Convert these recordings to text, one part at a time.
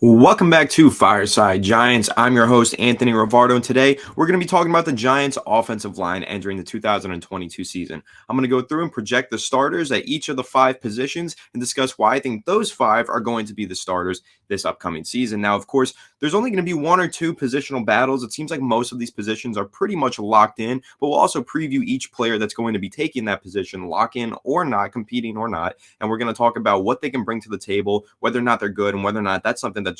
Welcome back to Fireside Giants. I'm your host, Anthony Rivardo, and today we're going to be talking about the Giants' offensive line entering the 2022 season. I'm going to go through and project the starters at each of the five positions and discuss why I think those five are going to be the starters this upcoming season. Now, of course, there's only going to be one or two positional battles. It seems like most of these positions are pretty much locked in, but we'll also preview each player that's going to be taking that position, lock in or not, competing or not, and we're going to talk about what they can bring to the table, whether or not they're good, and whether or not that's something that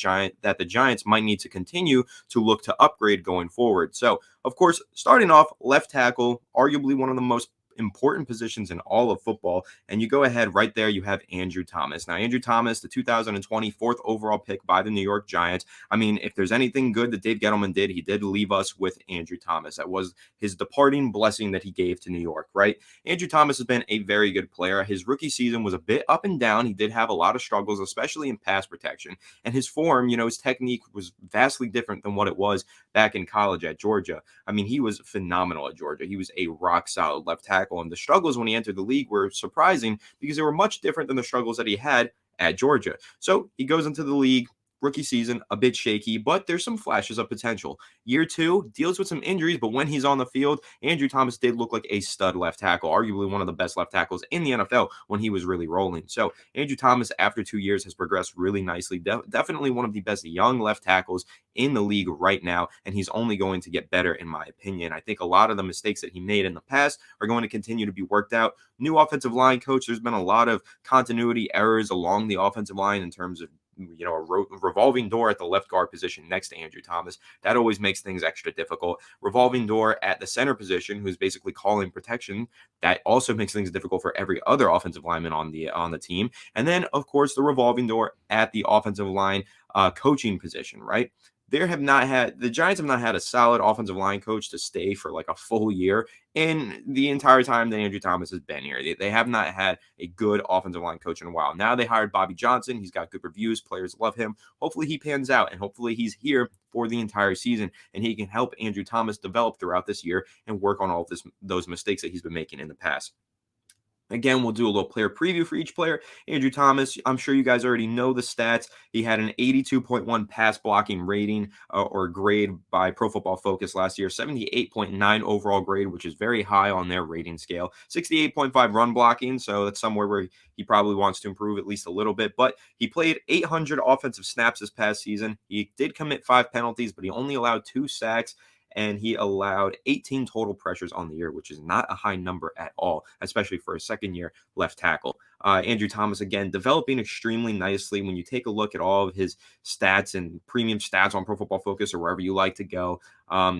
the Giants might need to continue to look to upgrade going forward. So, of course, starting off, left tackle, arguably one of the most important positions in all of football. And you go ahead right there, you have Andrew Thomas. Now, Andrew Thomas, the 2020 fourth overall pick by the New York Giants. I mean, if there's anything good that Dave Gettleman did, he did leave us with Andrew Thomas. That was his departing blessing that he gave to New York, right? Andrew Thomas has been a very good player. His rookie season was a bit up and down. He did have a lot of struggles, especially in pass protection. And his form, his technique was vastly different than what it was back in college at Georgia. I mean, he was phenomenal at Georgia. He was a rock solid left tackle. And the struggles when he entered the league were surprising because they were much different than the struggles that he had at Georgia. So he goes into the league. Rookie season, a bit shaky, but there's some flashes of potential. Year two, deals with some injuries, but when he's on the field, Andrew Thomas did look like a stud left tackle, arguably one of the best left tackles in the NFL when he was really rolling. So Andrew Thomas, after 2 years, has progressed really nicely. Definitely one of the best young left tackles in the league right now, and he's only going to get better, in my opinion. I think a lot of the mistakes that he made in the past are going to continue to be worked out. New offensive line coach, there's been a lot of continuity errors along the offensive line in terms of a revolving door at the left guard position next to Andrew Thomas. That always makes things extra difficult. Revolving door at the center position, who's basically calling protection, that also makes things difficult for every other offensive lineman on the team. And then, of course, the revolving door at the offensive line coaching position, right? The Giants have not had a solid offensive line coach to stay for like a full year in the entire time that Andrew Thomas has been here. They have not had a good offensive line coach in a while. Now they hired Bobby Johnson. He's got good reviews. Players love him. Hopefully he pans out, and hopefully he's here for the entire season, and he can help Andrew Thomas develop throughout this year and work on all of those mistakes that he's been making in the past. Again, we'll do a little player preview for each player. Andrew Thomas, I'm sure you guys already know the stats. He had an 82.1 pass blocking rating or grade by Pro Football Focus last year, 78.9 overall grade, which is very high on their rating scale, 68.5 run blocking, so that's somewhere where he probably wants to improve at least a little bit. But he played 800 offensive snaps this past season. He did commit 5 penalties, but he only allowed 2 sacks. And he allowed 18 total pressures on the year, which is not a high number at all, especially for a second-year left tackle. Andrew Thomas, again, developing extremely nicely. When you take a look at all of his stats and premium stats on Pro Football Focus or wherever you like to go,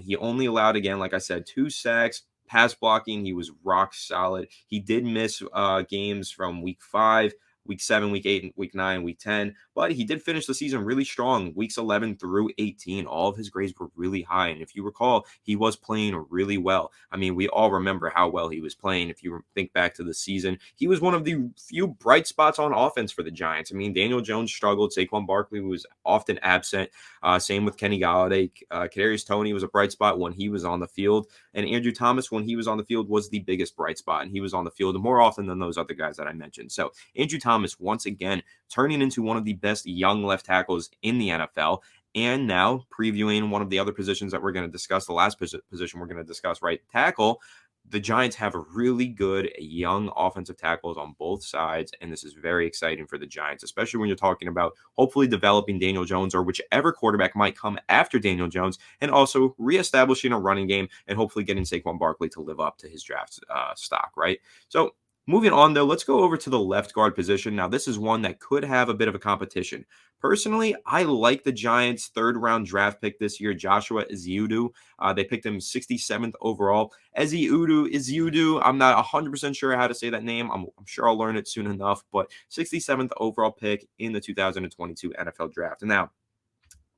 he only allowed, again, like I said, 2 sacks. Pass blocking, he was rock solid. He did miss games from week 5, week 7, week 8, week 9, week 10. But he did finish the season really strong, weeks 11 through 18. All of his grades were really high. And if you recall, he was playing really well. I mean, we all remember how well he was playing. If you think back to the season, he was one of the few bright spots on offense for the Giants. I mean, Daniel Jones struggled. Saquon Barkley was often absent. Same with Kenny Golladay. Kadarius Toney was a bright spot when he was on the field. And Andrew Thomas, when he was on the field, was the biggest bright spot. And he was on the field more often than those other guys that I mentioned. So Andrew Thomas, once again, turning into one of the best young left tackles in the NFL. And now previewing one of the other positions that we're going to discuss, the last position we're going to discuss, right tackle. The Giants have a really good young offensive tackles on both sides, and this is very exciting for the Giants, especially when you're talking about hopefully developing Daniel Jones or whichever quarterback might come after Daniel Jones, and also reestablishing a running game and hopefully getting Saquon Barkley to live up to his draft stock, right? So moving on, though, let's go over to the left guard position. Now, this is one that could have a bit of a competition. Personally, I like the Giants' third-round draft pick this year, Joshua Ezeudu. They picked him 67th overall. Ezeudu, I'm not 100% sure how to say that name. I'm sure I'll learn it soon enough, but 67th overall pick in the 2022 NFL Draft. And now,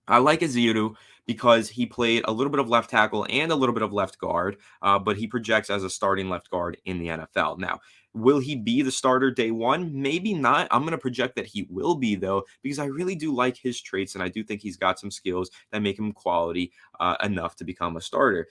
I like Ezeudu because he played a little bit of left tackle and a little bit of left guard, but he projects as a starting left guard in the NFL. Now, will he be the starter day one? Maybe not. I'm going to project that he will be, though, because I really do like his traits, and I do think he's got some skills that make him quality enough to become a starter.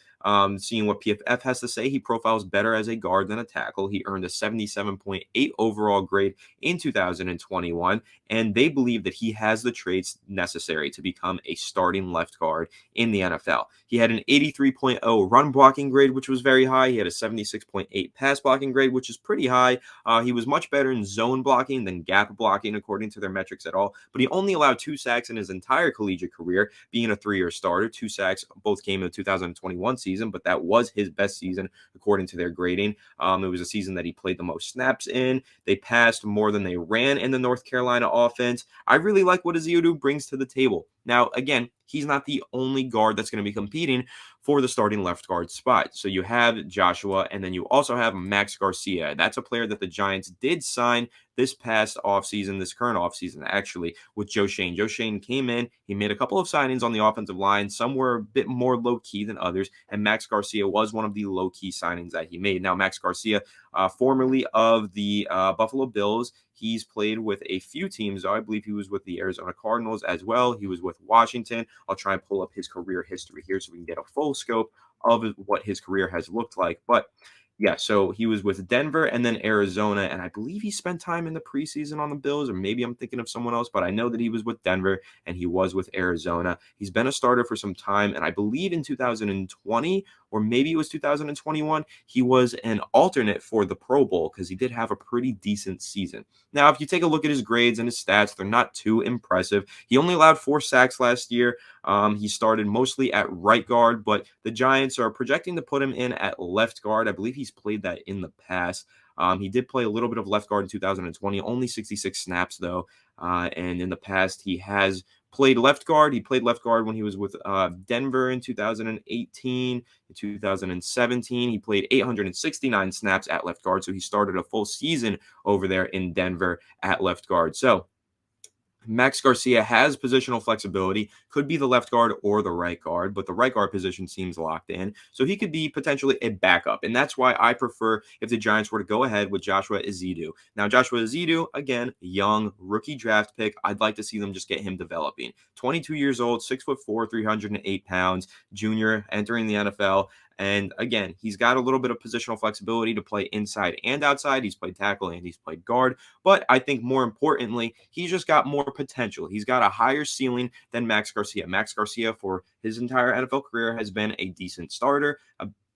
Seeing what PFF has to say, he profiles better as a guard than a tackle. He earned a 77.8 overall grade in 2021, and they believe that he has the traits necessary to become a starting left guard in the NFL. He had an 83.0 run blocking grade, which was very high. He had a 76.8 pass blocking grade, which is pretty high. He was much better in zone blocking than gap blocking, according to their metrics at all. But he only allowed 2 sacks in his entire collegiate career, being a 3-year starter. 2 sacks both came in the 2021 season, but that was his best season, according to their grading. It was a season that he played the most snaps in. They passed more than they ran in the North Carolina offense. I really like what Ezeudu brings to the table. Now, again, he's not the only guard that's going to be competing for the starting left guard spot. So you have Joshua, and then you also have Max Garcia. That's a player that the Giants did sign this past offseason, this current offseason, actually, with Joe Schoen. Joe Schoen came in, he made a couple of signings on the offensive line. Some were a bit more low-key than others, and Max Garcia was one of the low-key signings that he made. Now, Max Garcia, formerly of the Buffalo Bills, he's played with a few teams. I believe he was with the Arizona Cardinals as well. He was with Washington. I'll try and pull up his career history here so we can get a full scope of what his career has looked like. But yeah, so he was with Denver and then Arizona, and I believe he spent time in the preseason on the Bills, or maybe I'm thinking of someone else, but I know that he was with Denver and he was with Arizona. He's been a starter for some time, and I believe in 2020, or maybe it was 2021, he was an alternate for the Pro Bowl because he did have a pretty decent season. Now, if you take a look at his grades and his stats, they're not too impressive. He only allowed 4 sacks last year. He started mostly at right guard, but the Giants are projecting to put him in at left guard. I believe he's played that in the past. He did play a little bit of left guard in 2020, only 66 snaps though. And in the past, he has played left guard. He played left guard when he was with Denver in 2018. In 2017, he played 869 snaps at left guard. So he started a full season over there in Denver at left guard. So Max Garcia has positional flexibility, could be the left guard or the right guard, but the right guard position seems locked in. So he could be potentially a backup. And that's why I prefer if the Giants were to go ahead with Joshua Ezeudu. Now, Joshua Ezeudu, again, young rookie draft pick. I'd like to see them just get him developing. 22 years old, 6'4", 308 pounds, junior, entering the NFL. And again, he's got a little bit of positional flexibility to play inside and outside. He's played tackle and he's played guard. But I think more importantly, he's just got more potential. He's got a higher ceiling than Max Garcia. Max Garcia, for his entire NFL career, has been a decent starter,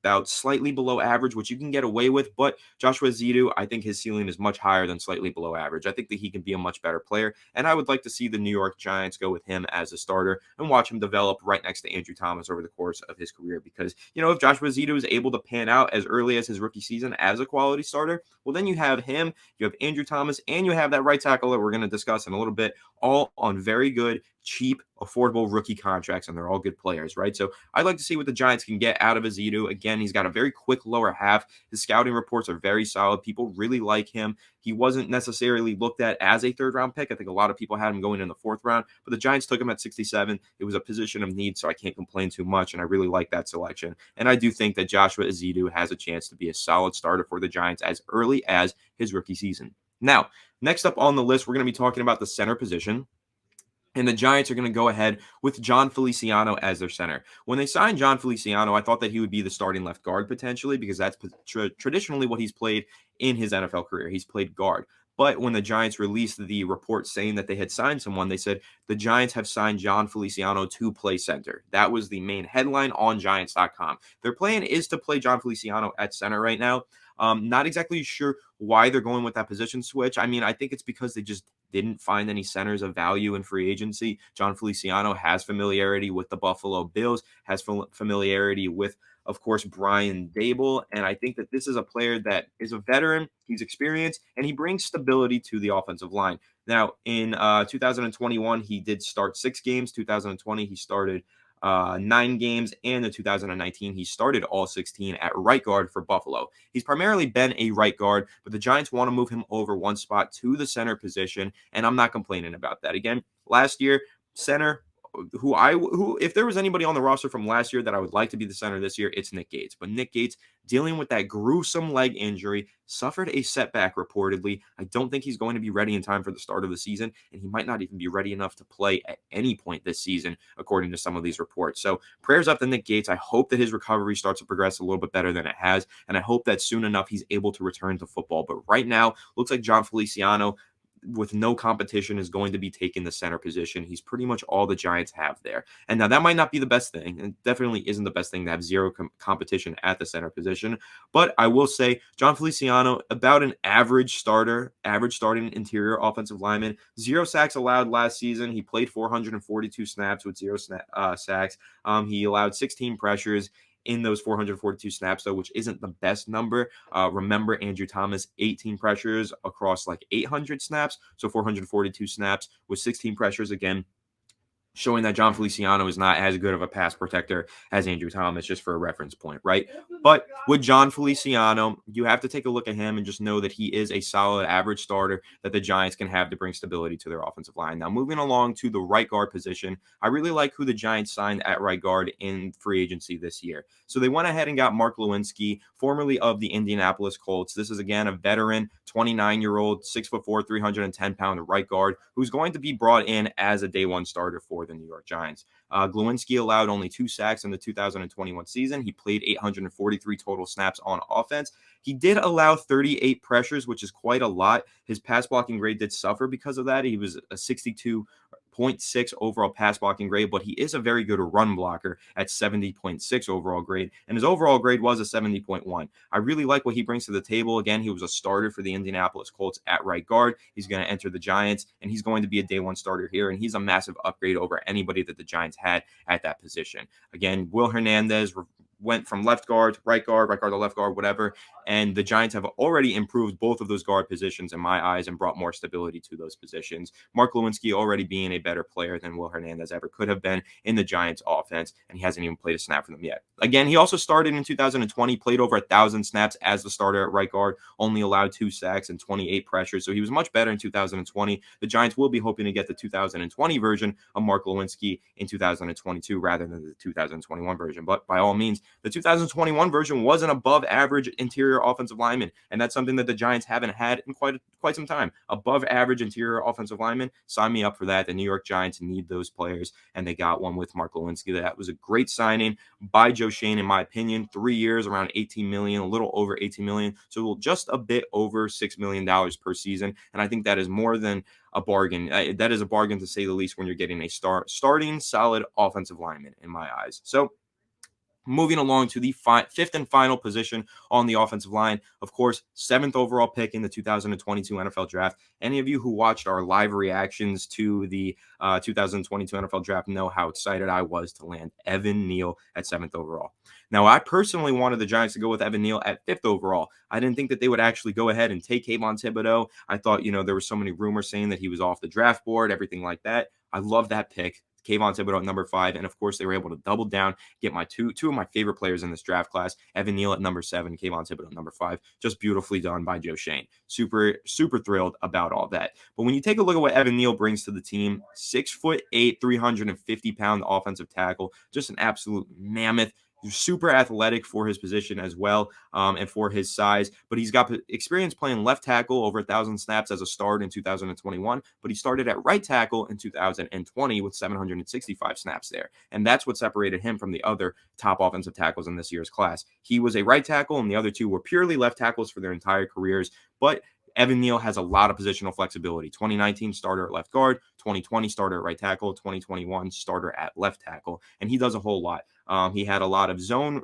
about slightly below average, which you can get away with. But Joshua Ezeudu, I think his ceiling is much higher than slightly below average. I think that he can be a much better player, and I would like to see the New York Giants go with him as a starter and watch him develop right next to Andrew Thomas over the course of his career. Because, if Joshua Ezeudu is able to pan out as early as his rookie season as a quality starter, well, then you have him, you have Andrew Thomas, and you have that right tackle that we're going to discuss in a little bit, all on very good, cheap, affordable rookie contracts, and they're all good players, right? So I'd like to see what the Giants can get out of Ezeudu. Again, he's got a very quick lower half. His scouting reports are very solid. People really like him. He wasn't necessarily looked at as a third-round pick. I think a lot of people had him going in the 4th round, but the Giants took him at 67. It was a position of need, so I can't complain too much, and I really like that selection. And I do think that Joshua Ezeudu has a chance to be a solid starter for the Giants as early as his rookie season. Now, next up on the list, we're going to be talking about the center position. And the Giants are going to go ahead with John Feliciano as their center. When they signed John Feliciano, I thought that he would be the starting left guard potentially, because that's traditionally what he's played in his NFL career. He's played guard. But when the Giants released the report saying that they had signed someone, they said the Giants have signed John Feliciano to play center. That was the main headline on Giants.com. Their plan is to play John Feliciano at center right now. Not exactly sure why they're going with that position switch. I mean, I think it's because they just didn't find any centers of value in free agency. John Feliciano has familiarity with the Buffalo Bills, has familiarity with, of course, Brian Dable. And I think that this is a player that is a veteran, he's experienced, and he brings stability to the offensive line. Now, in 2021, he did start 6 games. 2020, he started 9 games, and in 2019, he started all 16 at right guard for Buffalo. He's primarily been a right guard, but the Giants want to move him over one spot to the center position, and I'm not complaining about that. Again, last year, center, who if there was anybody on the roster from last year that I would like to be the center this year, it's Nick Gates. But Nick Gates, dealing with that gruesome leg injury, suffered a setback reportedly. I don't think he's going to be ready in time for the start of the season, and he might not even be ready enough to play at any point this season, according to some of these reports. So prayers up to Nick Gates. I hope that his recovery starts to progress a little bit better than it has, and I hope that soon enough he's able to return to football. But right now, looks like John Feliciano, with no competition, is going to be taking the center position. He's pretty much all the Giants have there. And now that might not be the best thing. It definitely isn't the best thing to have zero competition at the center position. But I will say John Feliciano, about an average starting interior offensive lineman, 0 sacks allowed last season. He played 442 snaps with 0 sacks. He allowed 16 pressures in those 442 snaps, though, which isn't the best number. Remember, Andrew Thomas, 18 pressures across like 800 snaps. So 442 snaps with 16 pressures again, showing that John Feliciano is not as good of a pass protector as Andrew Thomas, just for a reference point, right? But with John Feliciano, you have to take a look at him and just know that he is a solid average starter that the Giants can have to bring stability to their offensive line. Now, moving along to the right guard position, I really like who the Giants signed at right guard in free agency this year. So they went ahead and got Mark Lewinsky, formerly of the Indianapolis Colts. This is, again, a veteran, 29-year-old, 6'4", 310-pound right guard who's going to be brought in as a day one starter for the New York Giants. Glowinski allowed only 2 sacks in the 2021 season. He played 843 total snaps on offense. He did allow 38 pressures, which is quite a lot. His pass blocking grade did suffer because of that. He was a 62.6 overall pass blocking grade, but he is a very good run blocker at 70.6 overall grade, and his overall grade was a 70.1. I really like what he brings to the table. Again, he was a starter for the Indianapolis Colts at right guard. He's going to enter the Giants, and he's going to be a day one starter here, and he's a massive upgrade over anybody that the Giants had at that position. Again, Will Hernandez went from left guard to right guard to left guard, whatever. And the Giants have already improved both of those guard positions in my eyes and brought more stability to those positions. Mark Lewinsky already being a better player than Will Hernandez ever could have been in the Giants offense, and he hasn't even played a snap for them yet. Again, he also started in 2020, played over 1,000 snaps as the starter at right guard, only allowed 2 sacks and 28 pressures. So he was much better in 2020. The Giants will be hoping to get the 2020 version of Mark Lewinsky in 2022 rather than the 2021 version. But by all means, the 2021 version was an above average interior offensive lineman, and that's something that the Giants haven't had in quite some time. Above average interior offensive lineman, sign me up for that. The New York Giants need those players, and they got one with Mark Lewinsky. That was a great signing by Joe Schoen, in my opinion. 3 years, around $18 million, a little over $18 million, so just a bit over $6 million per season, and I think that is more than a bargain. That is a bargain, to say the least, when you're getting a starting solid offensive lineman, in my eyes. So moving along to the fifth and final position on the offensive line, of course, 7th overall pick in the 2022 NFL Draft. Any of you who watched our live reactions to the 2022 NFL Draft know how excited I was to land Evan Neal at 7th overall. Now, I personally wanted the Giants to go with Evan Neal at 5th overall. I didn't think that they would actually go ahead and take Kayvon Thibodeaux. I thought, there were so many rumors saying that he was off the draft board, everything like that. I love that pick. Kayvon Thibodeaux at number 5, and of course they were able to double down, get my two of my favorite players in this draft class, Evan Neal at number 7, Kayvon Thibodeaux at number 5. Just beautifully done by Joe Schoen. Super thrilled about all that. But when you take a look at what Evan Neal brings to the team, 6'8", 350-pound offensive tackle, just an absolute mammoth. He's super athletic for his position as well, and for his size. But he's got experience playing left tackle, over 1,000 snaps as a start in 2021. But he started at right tackle in 2020 with 765 snaps there. And that's what separated him from the other top offensive tackles in this year's class. He was a right tackle, and the other two were purely left tackles for their entire careers. But Evan Neal has a lot of positional flexibility. 2019 starter at left guard, 2020 starter at right tackle, 2021 starter at left tackle, and he does a whole lot. He had a lot of zone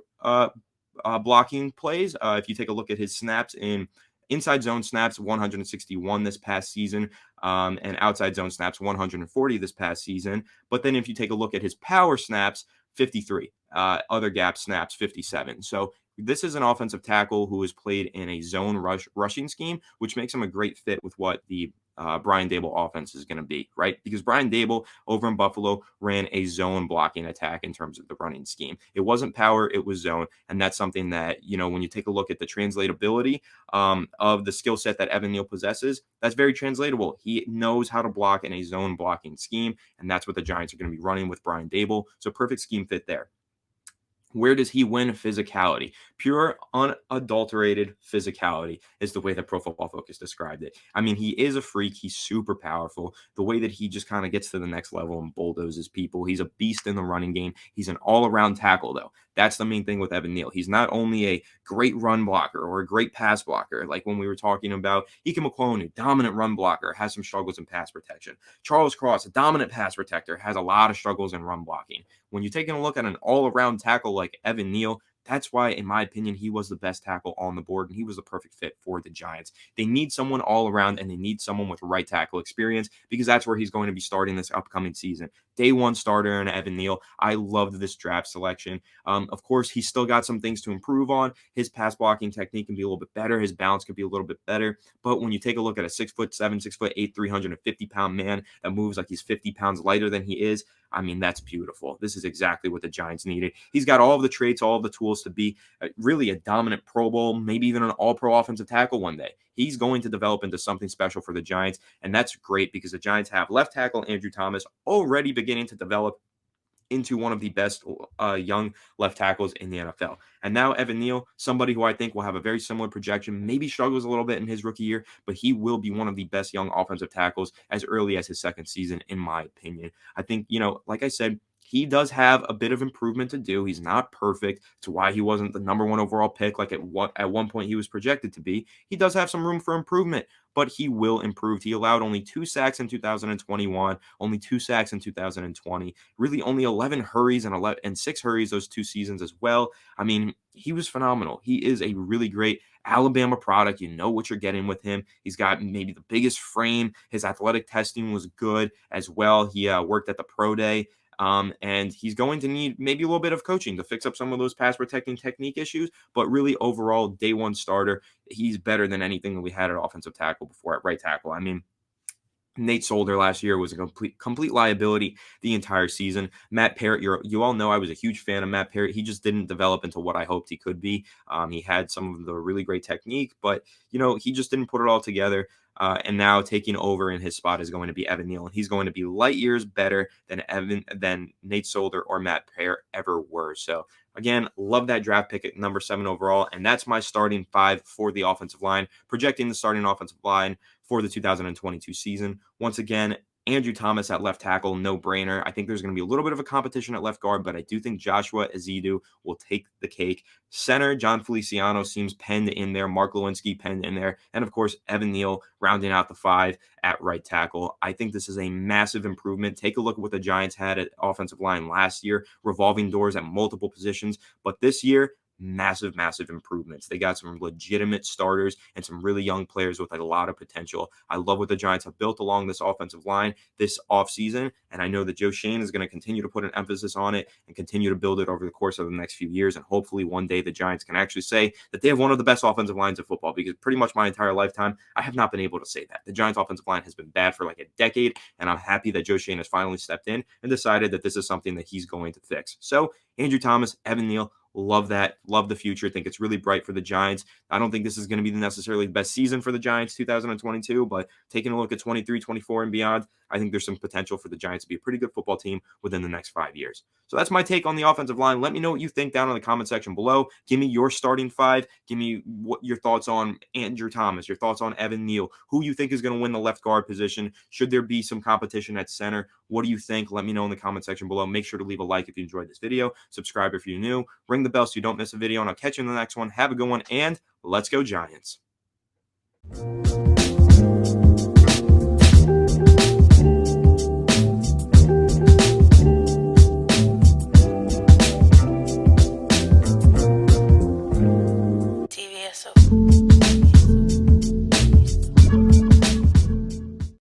blocking plays. If you take a look at his snaps in inside zone snaps, 161 this past season, and outside zone snaps, 140 this past season. But then if you take a look at his power snaps, 53, other gap snaps, 57. So this is an offensive tackle who has played in a zone rushing scheme, which makes him a great fit with what the Brian Dable offense is going to be, right? Because Brian Dable over in Buffalo ran a zone blocking attack in terms of the running scheme. It wasn't power, it was zone. And that's something that, when you take a look at the translatability of the skill set that Evan Neal possesses, that's very translatable. He knows how to block in a zone blocking scheme, and that's what the Giants are going to be running with Brian Dable. So perfect scheme fit there. Where does he win? Physicality. Pure, unadulterated physicality is the way that Pro Football Focus described it. I mean, he is a freak. He's super powerful. The way that he just kind of gets to the next level and bulldozes people. He's a beast in the running game. He's an all-around tackle, though. That's the main thing with Evan Neal. He's not only a great run blocker or a great pass blocker, like when we were talking about Ike McClone, dominant run blocker, has some struggles in pass protection. Charles Cross, a dominant pass protector, has a lot of struggles in run blocking. When you're taking a look at an all-around tackle like Evan Neal, that's why, in my opinion, he was the best tackle on the board, and he was the perfect fit for the Giants. They need someone all around, and they need someone with right tackle experience, because that's where he's going to be starting this upcoming season. Day one starter in Evan Neal. I loved this draft selection. Of course, he's still got some things to improve on. His pass blocking technique can be a little bit better. His balance can be a little bit better. But when you take a look at a 6'7", 6'8", 350-pound man that moves like he's 50 pounds lighter than he is, I mean, that's beautiful. This is exactly what the Giants needed. He's got all of the traits, all of the tools to be really a dominant Pro Bowl, maybe even an all-pro offensive tackle one day. He's going to develop into something special for the Giants, and that's great because the Giants have left tackle Andrew Thomas already beginning to develop into one of the best young left tackles in the NFL. And now Evan Neal, somebody who I think will have a very similar projection, maybe struggles a little bit in his rookie year, but he will be one of the best young offensive tackles as early as his second season, in my opinion. I think, like I said, he does have a bit of improvement to do. He's not perfect. It's why he wasn't the number one overall pick like at one point he was projected to be. He does have some room for improvement, but he will improve. He allowed only 2 sacks in 2021, only 2 sacks in 2020, really only 11 hurries and 6 hurries those 2 seasons as well. I mean, he was phenomenal. He is a really great Alabama product. You know what you're getting with him. He's got maybe the biggest frame. His athletic testing was good as well. He worked at the pro day. And he's going to need maybe a little bit of coaching to fix up some of those pass protecting technique issues. But really, overall, day one starter, he's better than anything that we had at offensive tackle before at right tackle. I mean, Nate Solder last year was a complete liability the entire season. Matt Parrott, you all know I was a huge fan of Matt Parrott. He just didn't develop into what I hoped he could be. He had some of the really great technique, but he just didn't put it all together. And now taking over in his spot is going to be Evan Neal, and he's going to be light years better than Nate Solder or Matt Parrott ever were. So again, love that draft pick at number 7 overall, and that's my starting 5 for the offensive line, projecting the starting offensive line for the 2022 season. Once again, Andrew Thomas at left tackle, no brainer. I think there's going to be a little bit of a competition at left guard, but I do think Joshua Ezeudu will take the cake. Center, John Feliciano seems penned in there. Mark Lewinsky penned in there. And of course, Evan Neal rounding out the 5 at right tackle. I think this is a massive improvement. Take a look at what the Giants had at offensive line last year, revolving doors at multiple positions. But this year, massive improvements. They got some legitimate starters and some really young players with a lot of potential. I love what the Giants have built along this offensive line this offseason, and I know that Joe Schoen is going to continue to put an emphasis on it and continue to build it over the course of the next few years, and hopefully one day the Giants can actually say that they have one of the best offensive lines of football, because pretty much my entire lifetime I have not been able to say that. The Giants offensive line has been bad for like a decade, and I'm happy that Joe Schoen has finally stepped in and decided that this is something that he's going to fix. So Andrew Thomas, Evan Neal, love that. Love the future. Think it's really bright for the Giants. I don't think this is going to be necessarily the best season for the Giants 2022, but taking a look at 23, 24 and beyond, I think there's some potential for the Giants to be a pretty good football team within the next 5 years. So that's my take on the offensive line. Let me know what you think down in the comment section below. Give me your starting 5. Give me what your thoughts on Andrew Thomas, your thoughts on Evan Neal, who you think is going to win the left guard position. Should there be some competition at center? What do you think? Let me know in the comment section below. Make sure to leave a like if you enjoyed this video. Subscribe if you're new. Ring the bell so you don't miss a video, and I'll catch you in the next one. Have a good one, and let's go Giants.